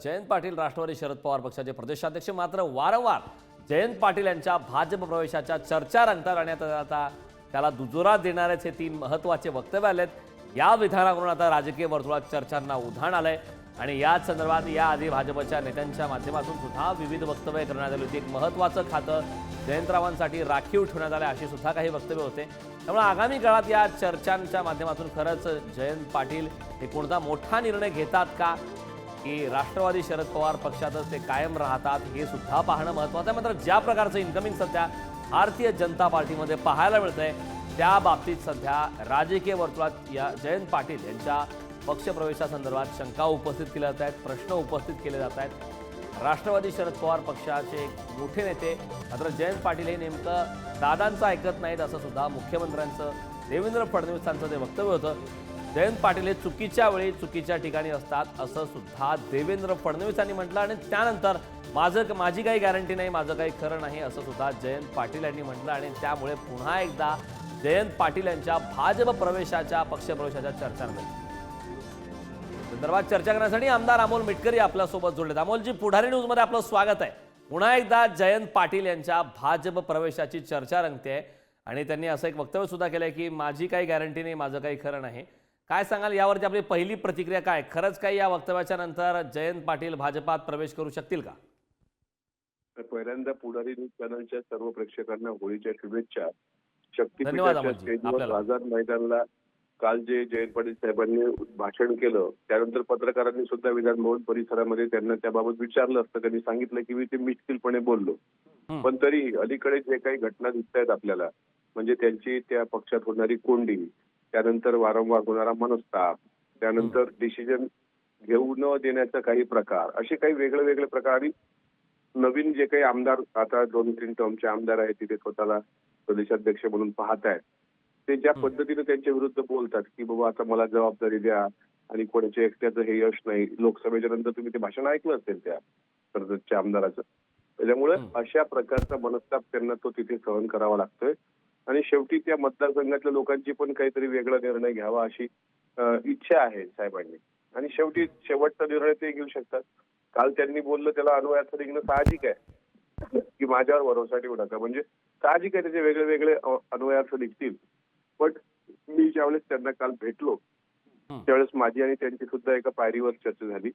जयंत पाटील राष्ट्रवादी शरद पवार पक्षाचे प्रदेशाध्यक्ष मात्र वारंवार जयंत पाटील यांच्या भाजप प्रवेशाच्या चर्चा रंगतात आणि आता त्याला दुजोरा देणारेच हे तीन महत्त्वाचे वक्तव्य आलेत। या विधानावरून आता राजकीय वर्तुळात चर्चांना उधाण आलंय आणि याच संदर्भात याआधी भाजपच्या नेत्यांच्या माध्यमातून सुद्धा विविध वक्तव्य करण्यात आली होती। एक महत्त्वाचं खातं जयंतरावांसाठी राखीव ठेवण्यात आलं अशी सुद्धा काही वक्तव्य होते। त्यामुळे आगामी काळात या चर्चांच्या माध्यमातून खरंच जयंत पाटील हे कोणता मोठा निर्णय घेतात का की राष्ट्रवादी शरद पवार पक्षातच ते कायम राहतात हे सुद्धा पाहणं महत्त्वाचं आहे। मात्र ज्या प्रकारचं इन्कमिंग सध्या भारतीय जनता पार्टीमध्ये पाहायला मिळतंय त्या बाबतीत सध्या राजकीय वर्तुळात या जयंत पाटील यांच्या पक्षप्रवेशासंदर्भात शंका उपस्थित केल्या जात आहेत, प्रश्न उपस्थित केले जात आहेत। राष्ट्रवादी शरद पवार पक्षाचे मोठे नेते मात्र जयंत पाटील हे नेमकं दादांचं ऐकत नाहीत असं सुद्धा मुख्यमंत्र्यांचं देवेंद्र फडणवीसांचं ते वक्तव्य होतं। जयंत पाटील हे चुकीच्या वेळी चुकीच्या ठिकाणी असतात असं सुद्धा देवेंद्र फडणवीसांनी म्हटलं आणि त्यानंतर माझी काही गॅरंटी नाही, माझं काही खरं नाही असं सुद्धा जयंत पाटील यांनी म्हटलं आणि त्यामुळे पुन्हा एकदा जयंत पाटील यांच्या भाजप प्रवेशाच्या पक्षप्रवेशाच्या चर्चांमध्ये संदर्भात चर्चा करण्यासाठी आमदार अमोल मिटकरी आपल्यासोबत जोडलेत। अमोलजी, पुढारी न्यूजमध्ये आपलं स्वागत आहे। पुन्हा एकदा जयंत पाटील यांच्या भाजप प्रवेशाची चर्चा रंगते आणि त्यांनी असं एक वक्तव्य सुद्धा केलंय की माझी काही गॅरंटी नाही, माझं काही खरं नाही। काय सांगाल यावरती आपली पहिली प्रतिक्रिया काय? खरंच काही या वक्तव्याच्या नंतर जयंत पाटील भाजपात प्रवेश करू शकतील का? पहिल्यांदा पुढारी न्यूज चॅनलच्या सर्व प्रेक्षकांना होळीच्या शुभेच्छा। धन्यवाद शक्तीपीठाच्या स्टेजवर आझाद मैदानला काल जे जयंत पाटील साहेबांनी भाषण केलं त्यानंतर पत्रकारांनी सुद्धा विधानभवन परिसरामध्ये त्यांना त्याबाबत विचारलं असतं, त्यांनी सांगितलं की मी ते मिश्किलपणे बोललो। पण तरी अलीकडे जे काही घटना दिसत आहेत आपल्याला, म्हणजे त्यांची त्या पक्षात होणारी कोंडी, त्यानंतर वारंवार होणारा मनस्ताप, त्यानंतर डिसिजन घेऊ न देण्याचा काही प्रकार, असे काही वेगळे प्रकार आणि नवीन जे काही आमदार आता 2-3 टर्मचे आमदार आहेत तिथे स्वतःला प्रदेशाध्यक्ष म्हणून पाहत आहेत, ते ज्या पद्धतीने त्यांच्या विरुद्ध बोलतात की बाबा आता मला जबाबदारी द्या आणि कोणाच्या एकट्याचं हे यश नाही। लोकसभेच्या नंतर तुम्ही ते भाषण ऐकलं असेल त्या कर्जतच्या आमदाराचं। त्याच्यामुळे अशा प्रकारचा मनस्ताप त्यांना तो तिथे सहन करावा लागतोय आणि शेवटी त्या मतदारसंघातल्या लोकांची पण काहीतरी वेगळा निर्णय घ्यावा अशी इच्छा आहे साहेबांनी आणि शेवटी शेवटचा निर्णय ते घेऊ शकतात। काल त्यांनी बोललं त्याला अनुयार्थ निघणं साहजिक आहे की माझ्यावर भरोसा ठेवू नका, म्हणजे साहजिक आहे त्याचे वेगळे अनुयार्थ निघतील। पण मी ज्यावेळेस त्यांना काल भेटलो त्यावेळेस माझी आणि त्यांची सुद्धा एका पायरीवर चर्चा झाली,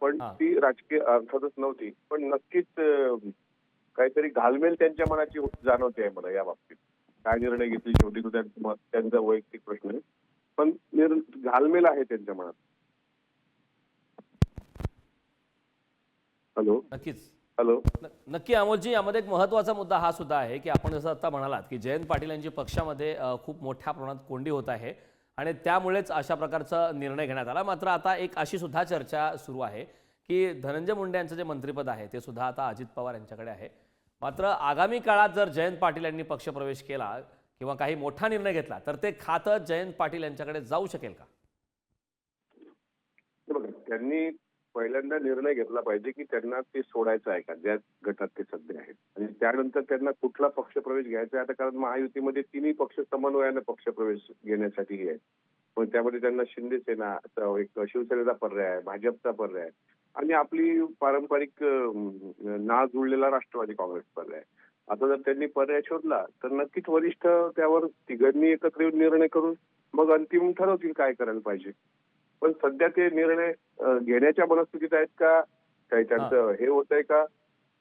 पण ती राजकीय अर्थातच नव्हती, पण नक्कीच काहीतरी घालमेल त्यांच्या मनाची जाणवते आहे मला या बाबतीत। काय निर्णय घेतली शेवटी तो त्यांचा वैयक्तिक प्रश्न आहे, पण घालमेल आहे त्यांच्या मनात। नक्की अमोलजी, यामध्ये एक महत्त्वाचा मुद्दा हा सुद्धा आहे की आपण जसं आता म्हणालात की जयंत पाटील यांची पक्षामध्ये खूप मोठ्या प्रमाणात कोंडी होत आहे आणि त्यामुळेच अशा प्रकारचा निर्णय घेण्यात आला। मात्र आता एक अशी सुद्धा चर्चा सुरू आहे की धनंजय मुंडे यांचं जे मंत्रिपद आहे ते सुद्धा आता अजित पवार यांच्याकडे आहे। मात्र आगामी काळात जर जयंत पाटील यांनी पक्षप्रवेश केला किंवा काही मोठा निर्णय घेतला तर ते खातं जयंत पाटील यांच्याकडे जाऊ शकेल का? त्यांनी पहिल्यांदा निर्णय घेतला पाहिजे की त्यांना ते सोडायचं आहे का ज्या गटात ते सध्या आहेत, आणि त्यानंतर त्यांना कुठला पक्षप्रवेश घ्यायचा आहे। आता कारण महायुतीमध्ये तिन्ही पक्ष समन्वयाने पक्षप्रवेश घेण्यासाठी आहे, पण त्यामध्ये त्यांना शिंदे सेना, एक शिवसेनेचा पर्याय आहे, भाजपचा पर्याय आहे आणि आपली पारंपरिक नाळ जुळलेला राष्ट्रवादी काँग्रेस पर्याय। आता जर त्यांनी पर्याय शोधला तर नक्कीच वरिष्ठ त्यावर तिघांनी एकत्र येऊन निर्णय करून मग अंतिम ठरवतील काय करायला पाहिजे। पण सध्या ते निर्णय घेण्याच्या मनस्थितीत आहेत का, काही त्यांचं हे होत आहे का,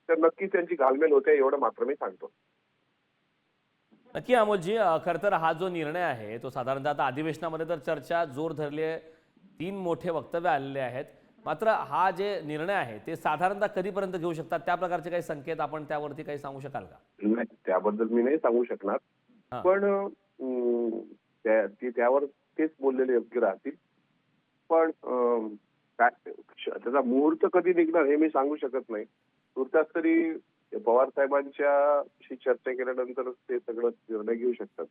तर नक्कीच त्यांची घालमेल होते एवढं मात्र मी सांगतो। नक्की अमोलजी, खरं तर हा जो निर्णय आहे तो साधारणतः आता अधिवेशनामध्ये तर चर्चा जोर धरली आहे, 3 मोठे वक्तव्य आलेले आहेत। मात्र हा जे निर्णय आहे ते साधारणतः कधीपर्यंत घेऊ शकतात, त्या प्रकारचे काही संकेत आपण त्यावरती काही सांगू शकाल का? नाही, त्याबद्दल मी नाही सांगू शकणार, पण त्यावर तेच बोललेले योग्य राहतील। पण त्याचा मुहूर्त कधी निघणार हे मी सांगू शकत नाही। तुर्तास तरी पवार साहेबांच्याशी चर्चा केल्यानंतर ते सगळं निर्णय घेऊ शकतात।